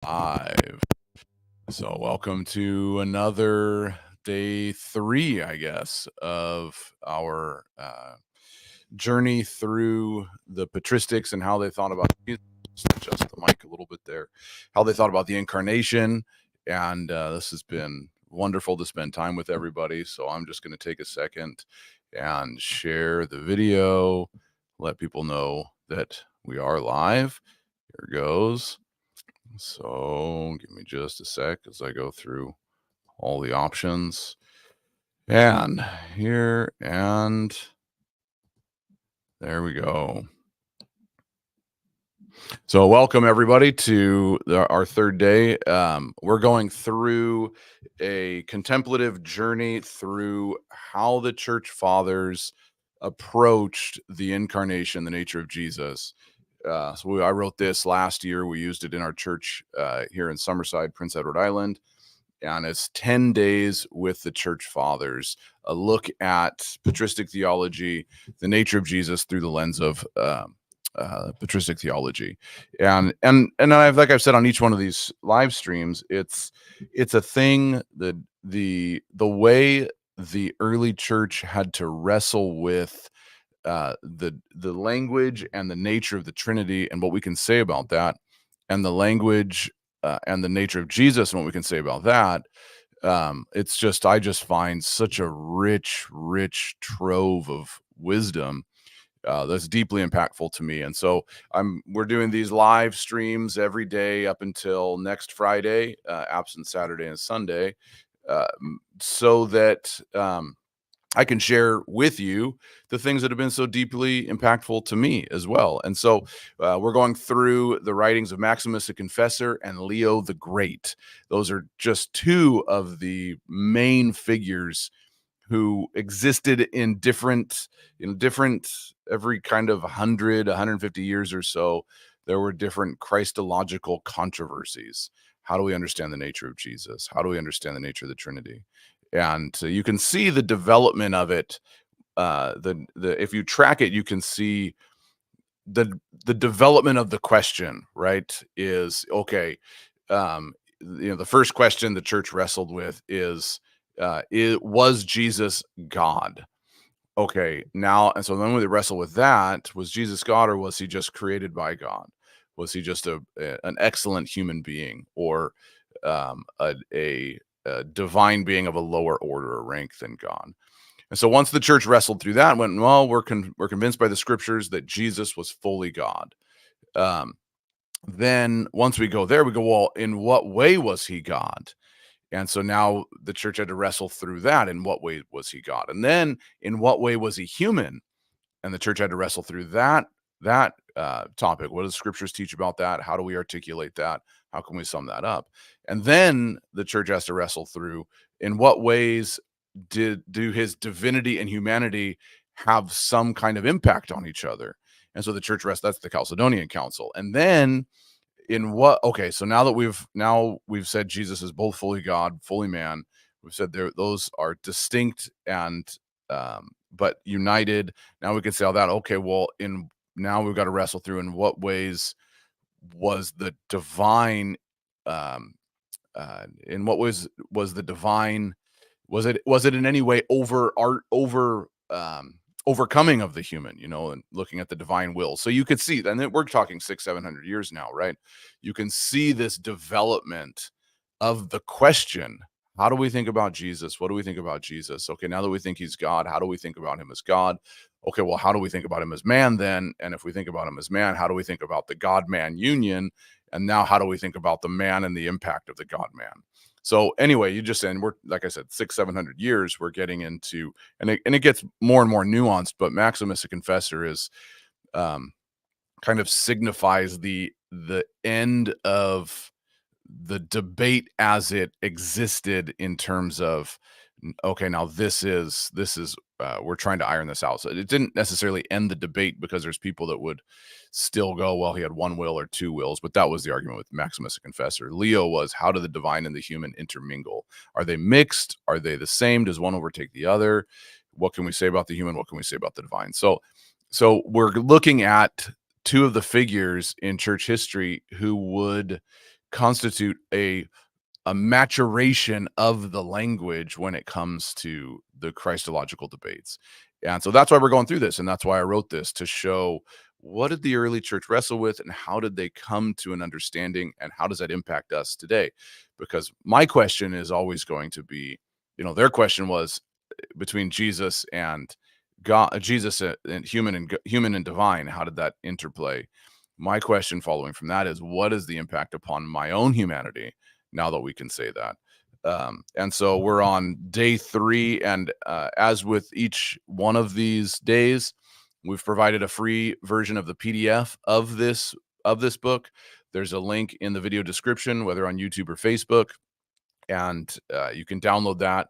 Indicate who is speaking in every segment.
Speaker 1: Live. So, welcome to another day 3, I guess, of our journey through the patristics and how they thought about Jesus. Adjust the mic a little bit there. How they thought about the incarnation, and this has been wonderful to spend time with everybody. So, I'm just going to take a second and share the video, let people know that we are live. Here goes. So give me just a sec as I go through all the options. And here, and there we go. So welcome everybody to our third day. We're going through a contemplative journey through how the church fathers approached the incarnation, the nature of Jesus. I wrote this last year. We used it in our church here in Summerside, Prince Edward Island. And it's 10 days with the church fathers, a look at patristic theology, the nature of Jesus through the lens of patristic theology. And I've, like I've said on each one of these live streams, it's a thing that the way the early church had to wrestle with the language and the nature of the Trinity and what we can say about that, and the language and the nature of Jesus and what we can say about that. It's just, I just find such a rich trove of wisdom that's deeply impactful to me. And so we're doing these live streams every day up until next Friday, absent Saturday and Sunday, so that I can share with you the things that have been so deeply impactful to me as well. And so we're going through the writings of Maximus the Confessor and Leo the Great. Those are just two of the main figures who existed in different, every kind of 100, 150 years or so. There were different Christological controversies. How do we understand the nature of Jesus? How do we understand the nature of the Trinity? And you can see the development of it. If you track it, you can see the development of the question. Right? Is okay. The first question the church wrestled with is was Jesus God? Okay, now, and so then when they wrestle with that, was Jesus God, or was he just created by God? Was he just an excellent human being, or a divine being of a lower order or rank than God? And so once the church wrestled through that, went, well, we're convinced by the scriptures that Jesus was fully God. Then once we go there, we go, well, in what way was he God? And so now the church had to wrestle through that. In what way was he God? And then in what way was he human? And the church had to wrestle through that topic. What do the scriptures teach about that? How do we articulate that? How can we sum that up? And then the church has to wrestle through, in what ways do his divinity and humanity have some kind of impact on each other? And so the church that's the Chalcedonian Council. And then so now that we've said Jesus is both fully God, fully man, we've said those are distinct and but united. Now we can say all that. Okay, well, now we've got to wrestle through, in what ways was the divine in what was the divine, was it in any way overcoming of the human, and looking at the divine will. So you could see, and we're talking 600-700 years now, right? You can see this development of the question, how do we think about Jesus? What do we think about Jesus? Okay, now that we think he's God, how do we think about him as God? Okay, well, how do we think about him as man then? And if we think about him as man, how do we think about the God-man union? And now how do we think about the man and the impact of the God-man? So anyway, we're, like I said, 600-700 years, we're getting into, and it gets more and more nuanced, but Maximus the Confessor is kind of signifies the end of the debate as it existed, in terms of, okay, now this is we're trying to iron this out. So it didn't necessarily end the debate, because there's people that would still go, well, he had one will or two wills, but that was the argument with Maximus the Confessor. Leo was, how do the divine and the human intermingle? Are they mixed? Are they the same? Does one overtake the other? What can we say about the human? What can we say about the divine? So we're looking at two of the figures in church history who would constitute a maturation of the language when it comes to the Christological debates. And so that's why we're going through this. And that's why I wrote this, to show what did the early church wrestle with and how did they come to an understanding and how does that impact us today? Because my question is always going to be, their question was between Jesus and God, Jesus and human and divine, how did that interplay? My question following from that is, what is the impact upon my own humanity now that we can say that? And so we're on day 3, and as with each one of these days, we've provided a free version of the PDF of this book. There's a link in the video description, whether on YouTube or Facebook, and you can download that.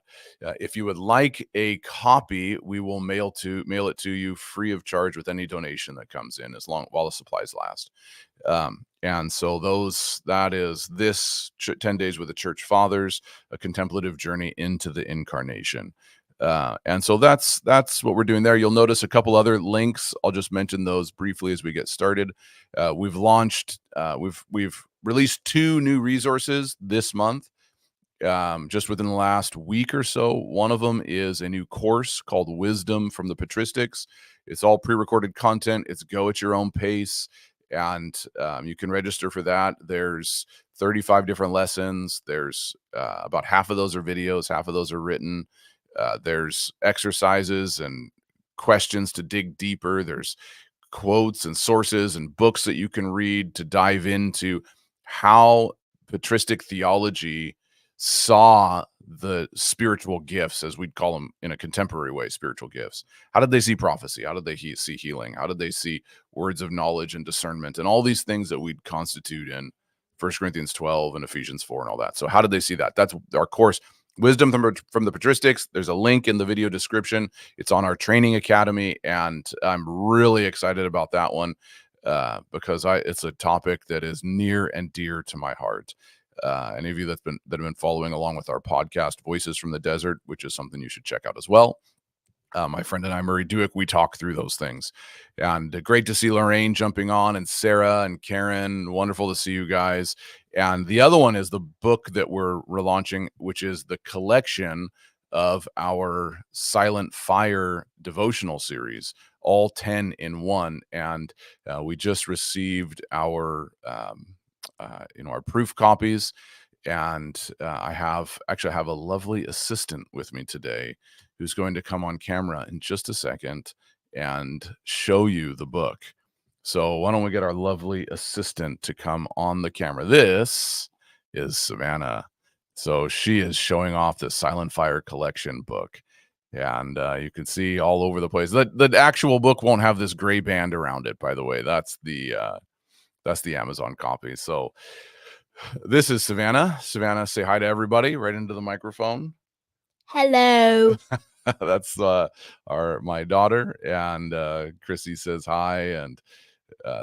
Speaker 1: If you would like a copy, we will mail it to you free of charge with any donation that comes in, while the supplies last. And so that is this 10 Days with the Church Fathers, a contemplative journey into the Incarnation. And so that's what we're doing there. You'll notice a couple other links. I'll just mention those briefly as we get started. We've released 2 new resources this month. Just within the last week or so. One of them is a new course called Wisdom from the Patristics. It's all pre-recorded content. It's go at your own pace, and you can register for that. There's 35 different lessons. There's about half of those are videos, half of those are written. There's exercises and questions to dig deeper. There's quotes and sources and books that you can read to dive into how patristic theology saw the spiritual gifts, as we'd call them in a contemporary way, spiritual gifts. How did they see prophecy? How did they see healing? How did they see words of knowledge and discernment and all these things that we'd constitute in 1 Corinthians 12 and Ephesians 4 and all that? So how did they see that? That's our course, Wisdom from the Patristics. There's a link in the video description. It's on our training academy, and I'm really excited about that one because it's a topic that is near and dear to my heart. Any of you that have been following along with our podcast, Voices from the Desert, which is something you should check out as well. My friend and I, Murray Dewick, we talk through those things. And great to see Lorraine jumping on, and Sarah and Karen. Wonderful to see you guys. And the other one is the book that we're relaunching, which is the collection of our Silent Fire devotional series, all 10 in one. And we just received our proof copies, and I have a lovely assistant with me today who's going to come on camera in just a second and show you the book. So why don't we get our lovely assistant to come on the camera? This is Savannah. So she is showing off the Silent Fire collection book, and you can see all over the place. The actual book won't have this gray band around it, by the way. That's the Amazon copy. So this is Savannah. Savannah, say hi to everybody right into the microphone.
Speaker 2: Hello.
Speaker 1: That's my daughter, and Chrissy says hi, and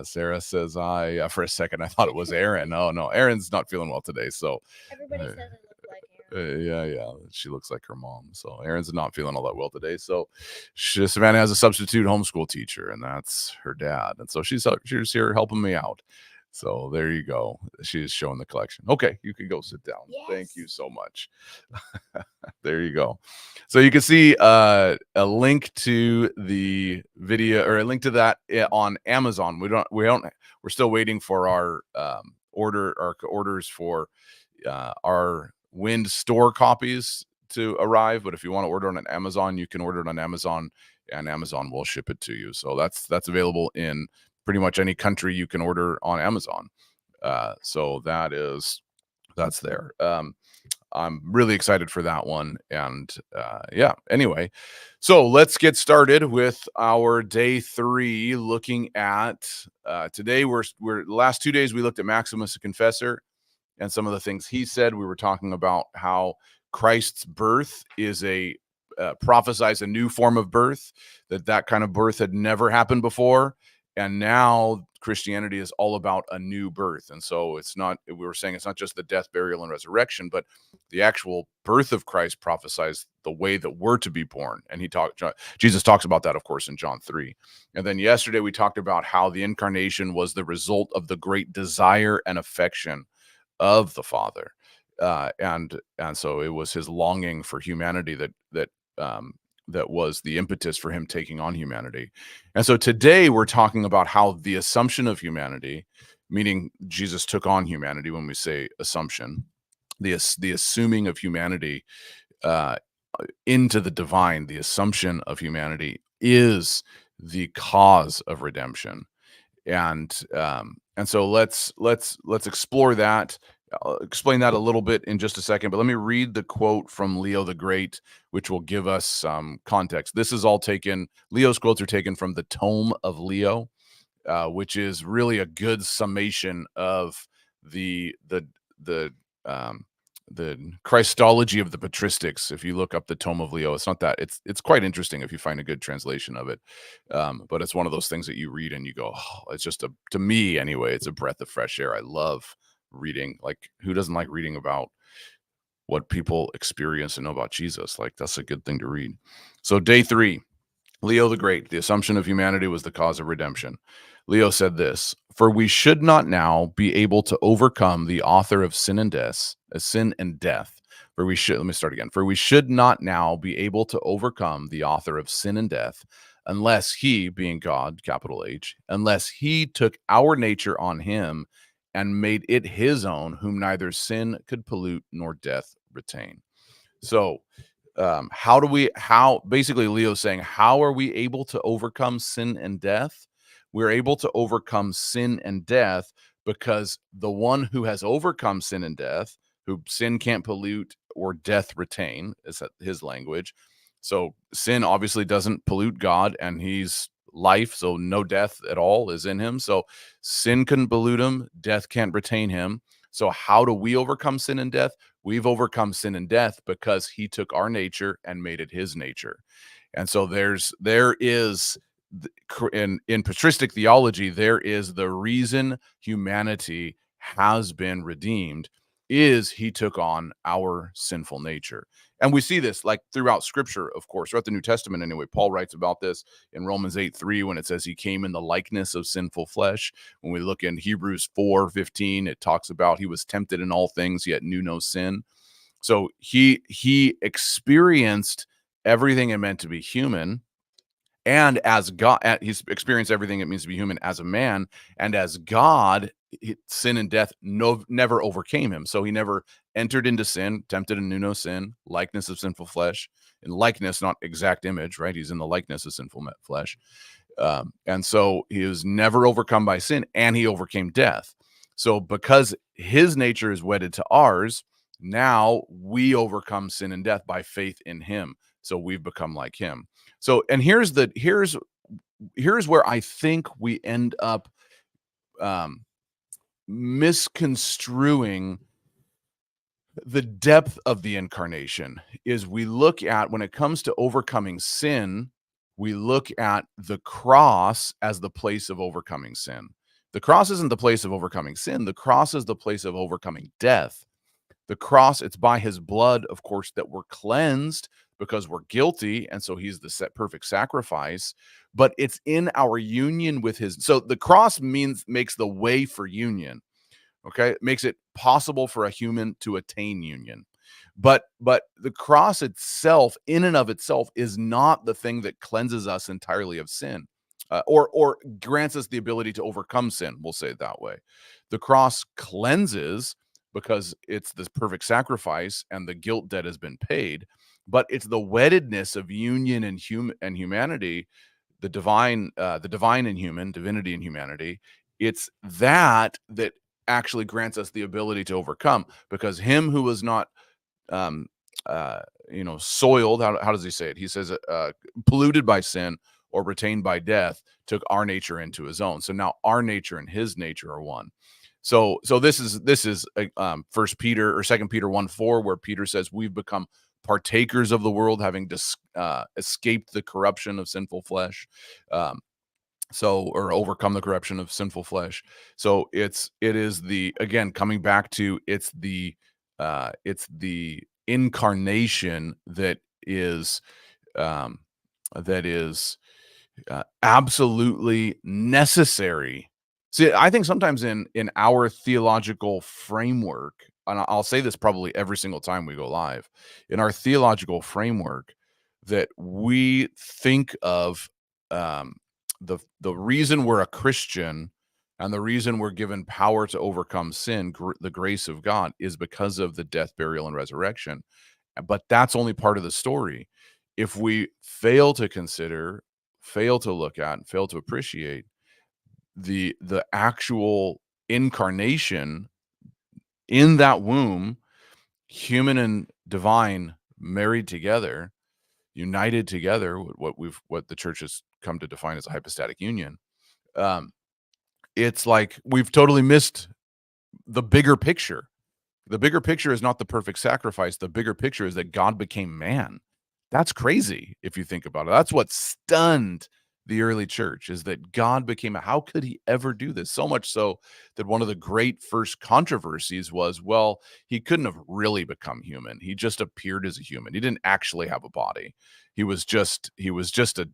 Speaker 1: Sarah says hi. For a second, I thought it was Aaron. No, Aaron's not feeling well today. So
Speaker 2: Everybody says I look like Aaron.
Speaker 1: yeah, she looks like her mom. So Aaron's not feeling all that well today. So Savannah has a substitute homeschool teacher, and that's her dad. And so she's here helping me out. So there you go. She's showing the collection. Okay, you can go sit down.
Speaker 2: Yes.
Speaker 1: Thank you so much. There you go. So you can see a link to the video, or a link to that on Amazon. We're still waiting for our orders for our Wind store copies to arrive. But if you want to order on Amazon, you can order it on Amazon, and Amazon will ship it to you. So that's available in pretty much any country you can order on Amazon. So that's there. I'm really excited for that one. And yeah, anyway, so let's get started with our day 3, looking at today. We're the last 2 days we looked at Maximus the Confessor and some of the things he said. We were talking about how Christ's birth is prophesies a new form of birth, that kind of birth had never happened before. And now Christianity is all about a new birth. And so we were saying it's not just the death, burial, and resurrection, but the actual birth of Christ prophesies the way that we're to be born. And Jesus talks about that, of course, in John 3. And then yesterday we talked about how the incarnation was the result of the great desire and affection of the Father, and so it was his longing for humanity that was the impetus for him taking on humanity. And so today we're talking about how the assumption of humanity, meaning Jesus took on humanity. When we say assumption, the assuming of humanity uh, into the divine, the assumption of humanity is the cause of redemption. And so let's explore that. I'll explain that a little bit in just a second, but let me read the quote from Leo the Great, which will give us some context. This is all taken, Leo's quotes are taken from the Tome of Leo, which is really a good summation of the um, the Christology of the patristics. If you look up the Tome of Leo, it's not that it's quite interesting if you find a good translation of it. But it's one of those things that you read and you go, oh, it's just to me anyway, it's a breath of fresh air. I love reading. Like, who doesn't like reading about what people experience and know about Jesus? Like, that's a good thing to read. So day 3. Leo the Great, the assumption of humanity was the cause of redemption. Leo said this: "For we should not now be able to overcome the author of sin and death. For we should, let me start again. For we should not now be able to overcome the author of sin and death, unless he, being God, capital H, unless he took our nature on him and made it his own, whom neither sin could pollute nor death retain." So, how basically Leo's saying, how are we able to overcome sin and death? We're able to overcome sin and death because the one who has overcome sin and death, who sin can't pollute or death retain, is his language. So sin obviously doesn't pollute God, and he's life, so no death at all is in him. So sin couldn't pollute him, death can't retain him. So how do we overcome sin and death? We've overcome sin and death because he took our nature and made it his nature. And so there is in patristic theology, there is the reason humanity has been redeemed is he took on our sinful nature. And we see this like throughout scripture, of course, throughout the New Testament anyway. Paul writes about this in Romans 8:3 when it says he came in the likeness of sinful flesh. When we look in Hebrews 4:15, it talks about he was tempted in all things, yet knew no sin. So he experienced everything it meant to be human, and as God, he's experienced everything it means to be human as a man, and as God, sin and death never overcame him. So he never entered into sin, tempted and knew no sin, likeness of sinful flesh, and likeness, not exact image, right? He's in the likeness of sinful flesh. And so he was never overcome by sin, and he overcame death. So because his nature is wedded to ours, now we overcome sin and death by faith in him. So we've become like him. So, and here's where I think we end up um, misconstruing the depth of the incarnation. Is we look at, when it comes to overcoming sin, we look at the cross as the place of overcoming sin. The cross isn't the place of overcoming sin. The cross is the place of overcoming death. The cross, it's by his blood, of course, that we're cleansed because we're guilty. And so he's the perfect sacrifice. But it's in our union with his. So the cross makes the way for union. Okay. It makes it possible for a human to attain union. But the cross itself, in and of itself, is not the thing that cleanses us entirely of sin, or grants us the ability to overcome sin. We'll say it that way. The cross cleanses because it's this perfect sacrifice and the guilt debt has been paid. But it's the weddedness of union and humanity, the divine and human, divinity and humanity. It's that actually grants us the ability to overcome, because him who was not um soiled, how does he say it? He says polluted by sin or retained by death, took our nature into his own. So now our nature and his nature are one. So this is First Peter or Second Peter 1:4, where Peter says we've become partakers of the world, having escaped the corruption of sinful flesh. Or overcome the corruption of sinful flesh. So it is the, again, coming back to, it's the incarnation that is um absolutely necessary See, I think sometimes in our theological framework, and I'll say this probably every single time we go live, in our theological framework, that we think of um, the reason we're a Christian and the reason we're given power to overcome sin, the grace of God, is because of the death, burial, and resurrection. But that's only part of the story. If we fail to consider, fail to look at, and fail to appreciate the actual incarnation in that womb, human and divine married together, united together, what the church has come to define as a hypostatic union. um it's like we've totally missed the bigger picture. The bigger picture is not the perfect sacrifice. The bigger picture is that God became man. That's crazy if you think about it. That's what stunned the early church, is that God became a, how could he ever do this? So much so that one of the great first controversies was, well, he couldn't have really become human. He just appeared as a human. He didn't actually have a body. He was just a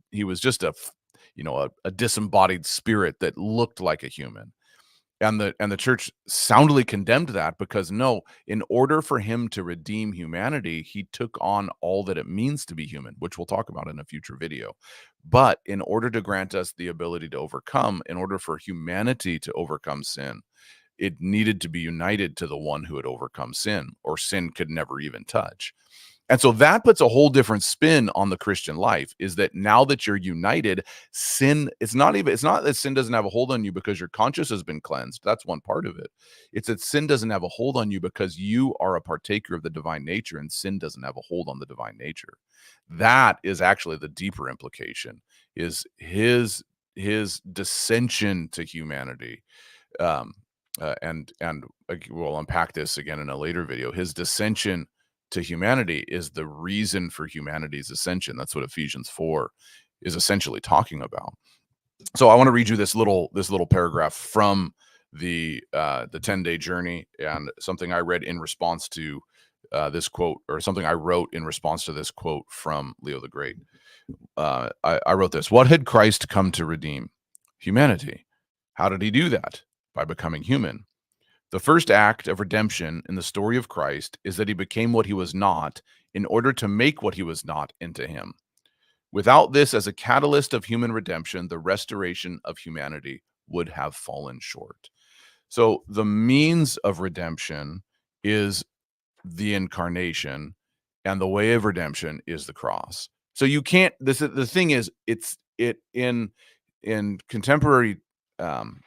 Speaker 1: disembodied spirit that looked like a human. And the church soundly condemned that, because no, in order for him to redeem humanity, he took on all that it means to be human, which we'll talk about in a future video. But in order to grant us the ability to overcome, in order for humanity to overcome sin, it needed to be united to the one who had overcome sin, or sin could never even touch. And so that puts a whole different spin on the Christian life, is that now that you're united, sin, it's not that sin doesn't have a hold on you because your conscience has been cleansed. That's one part of it. It's that sin doesn't have a hold on you because you are a partaker of the divine nature, and sin doesn't have a hold on the divine nature. That is actually the deeper implication, is his dissension to humanity. Um, and we'll unpack this again in a later video. His dissension to humanity is the reason for humanity's ascension. That's what Ephesians 4 is essentially talking about. So I want to read you this little paragraph from the 10-day journey, and something I read in response to this quote, or something I wrote in response to this quote from Leo the Great. I wrote this: what had Christ come to redeem? Humanity. How did he do that? By becoming human. The first act of redemption in the story of Christ is that he became what he was not, in order to make what he was not into him. Without this as a catalyst of human redemption, the restoration of humanity would have fallen short. So the means of redemption is the incarnation, and the way of redemption is the cross. So you can't, the thing is, it in contemporary um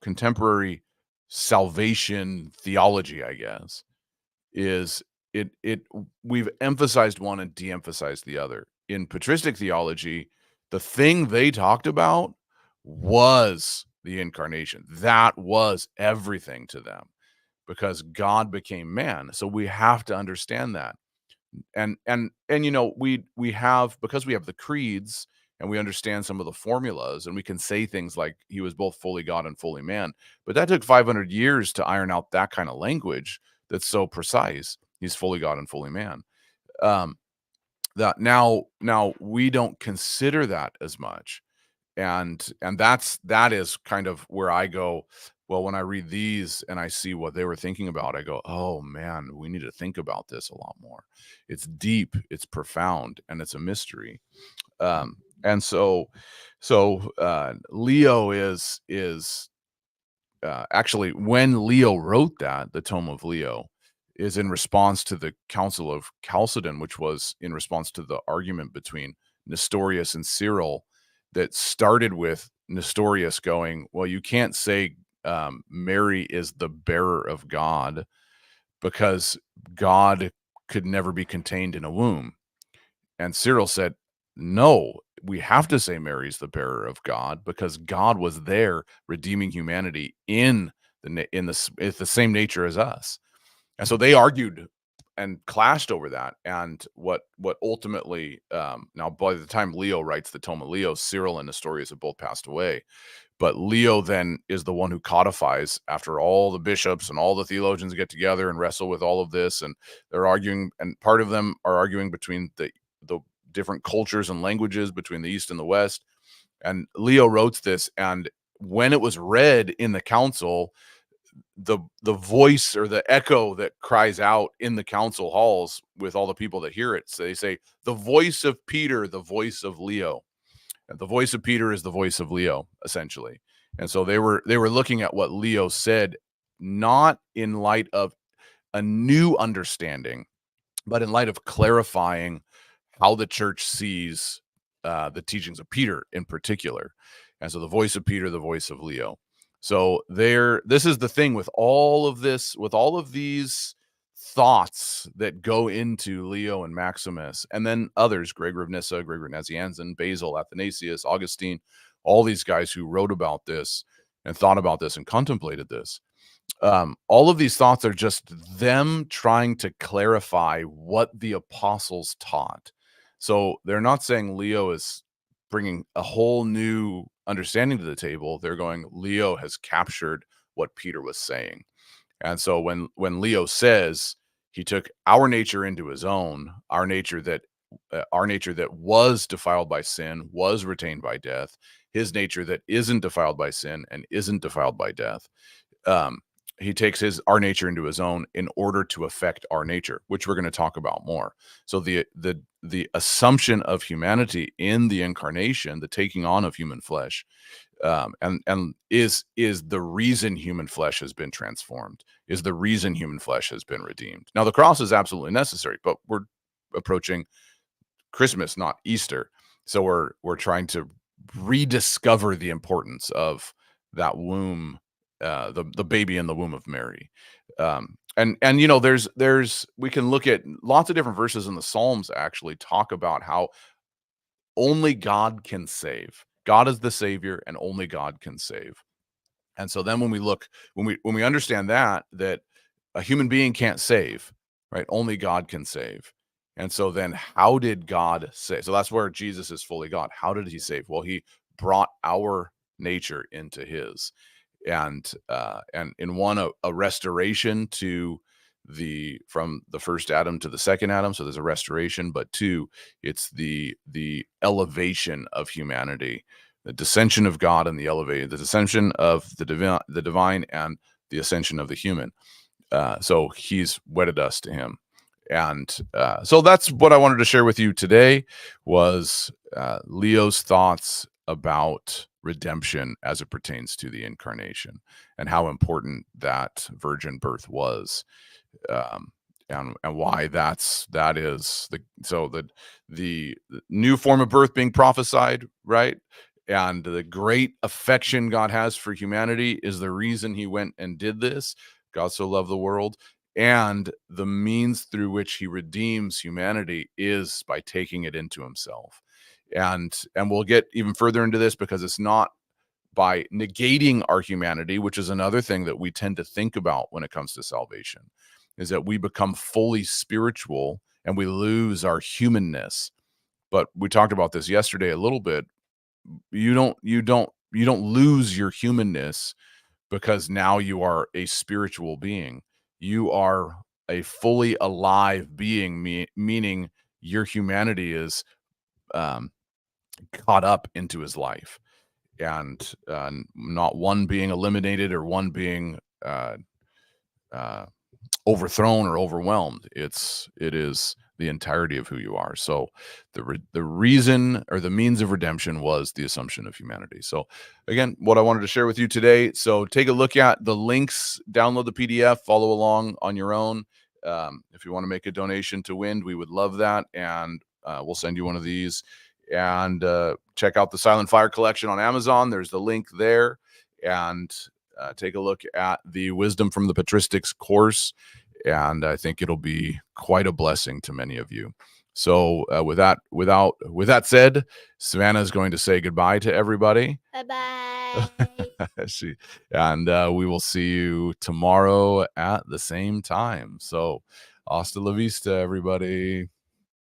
Speaker 1: contemporary salvation theology, I guess, is it we've emphasized one and de-emphasized the other. In patristic theology, the thing they talked about was the incarnation. That was everything to them, because God became man. So we have to understand that. And we have, because we have the creeds, and we understand some of the formulas, and we can say things like he was both fully God and fully man. But that took 500 years to iron out that kind of language that's so precise. He's fully God and fully man. um that now we don't consider that as much. And that is kind of where I go, well, when I read these and I see what they were thinking about, I go, oh man, we need to think about this a lot more. It's deep, it's profound, and it's a mystery. And so Leo is actually, when Leo wrote that, the Tome of Leo is in response to the Council of Chalcedon, which was in response to the argument between Nestorius and Cyril, that started with Nestorius going, well, you can't say Mary is the bearer of God, because God could never be contained in a womb. And Cyril said, no, we have to say Mary's the bearer of God, because God was there redeeming humanity in it's the same nature as us. And so they argued and clashed over that. And what ultimately, now by the time Leo writes the Tome of Leo, Cyril and Nestorius have both passed away. But Leo then is the one who codifies, after all the bishops and all the theologians get together and wrestle with all of this, and they're arguing, and part of them are arguing between the different cultures and languages between the East and the West. And Leo wrote this, and when it was read in the council, the voice or the echo that cries out in the council halls with all the people that hear it, so they say, the voice of Peter, the voice of Leo. And the voice of Peter is the voice of Leo, essentially. And so they were looking at what Leo said, not in light of a new understanding, but in light of clarifying how the church sees the teachings of Peter in particular. And so the voice of Peter, the voice of Leo. So this is the thing with all of this, with all of these thoughts that go into Leo and Maximus, and then others, Gregor of Nyssa, Gregor Nazianzen, Basil, Athanasius, Augustine, all these guys who wrote about this and thought about this and contemplated this. All of these thoughts are just them trying to clarify what the apostles taught. So they're not saying Leo is bringing a whole new understanding to the table. They're going, Leo has captured what Peter was saying. And so when Leo says he took our nature into his own, our nature that was defiled by sin, was retained by death, his nature that isn't defiled by sin and isn't defiled by death, he takes our nature into his own in order to affect our nature, which we're going to talk about more. So the assumption of humanity in the incarnation, the taking on of human flesh, and is the reason human flesh has been transformed, is the reason human flesh has been redeemed. Now the cross is absolutely necessary, but we're approaching Christmas, not Easter. So we're trying to rediscover the importance of that womb, the baby in the womb of Mary. And there's we can look at lots of different verses in the Psalms actually talk about how only God can save. God is the savior and only God can save. And so then when we understand that a human being can't save, right? Only God can save. And so then how did God save? So that's where Jesus is fully God. How did he save? Well, he brought our nature into his. And in one, a restoration to from the first Adam to the second Adam. So there's a restoration, but two, it's the elevation of humanity, the descension of God and the descension of the divine and the ascension of the human. So he's wedded us to him. And so that's what I wanted to share with you today was Leo's thoughts about redemption as it pertains to the incarnation and how important that virgin birth was. And why that is the new form of birth being prophesied, right? And the great affection God has for humanity is the reason he went and did this. God so loved the world. And the means through which he redeems humanity is by taking it into himself. And we'll get even further into this because it's not by negating our humanity, which is another thing that we tend to think about when it comes to salvation, is that we become fully spiritual and we lose our humanness. But we talked about this yesterday a little bit. You don't lose your humanness because now you are a spiritual being. You are a fully alive being, meaning your humanity is caught up into his life, and not one being eliminated or one being overthrown or overwhelmed. It is the entirety of who you are. So the reason or the means of redemption was the assumption of humanity. So again, what I wanted to share with you today. So take a look at the links, download the PDF, follow along on your own. If you want to make a donation to Wind, we would love that. And we'll send you one of these. And check out the Silent Fire collection on Amazon. There's the link there. And take a look at the Wisdom from the Patristics course. And I think it'll be quite a blessing to many of you. So with that said, Savannah is going to say goodbye to everybody.
Speaker 2: Bye-bye.
Speaker 1: We will see you tomorrow at the same time. So hasta la vista, everybody.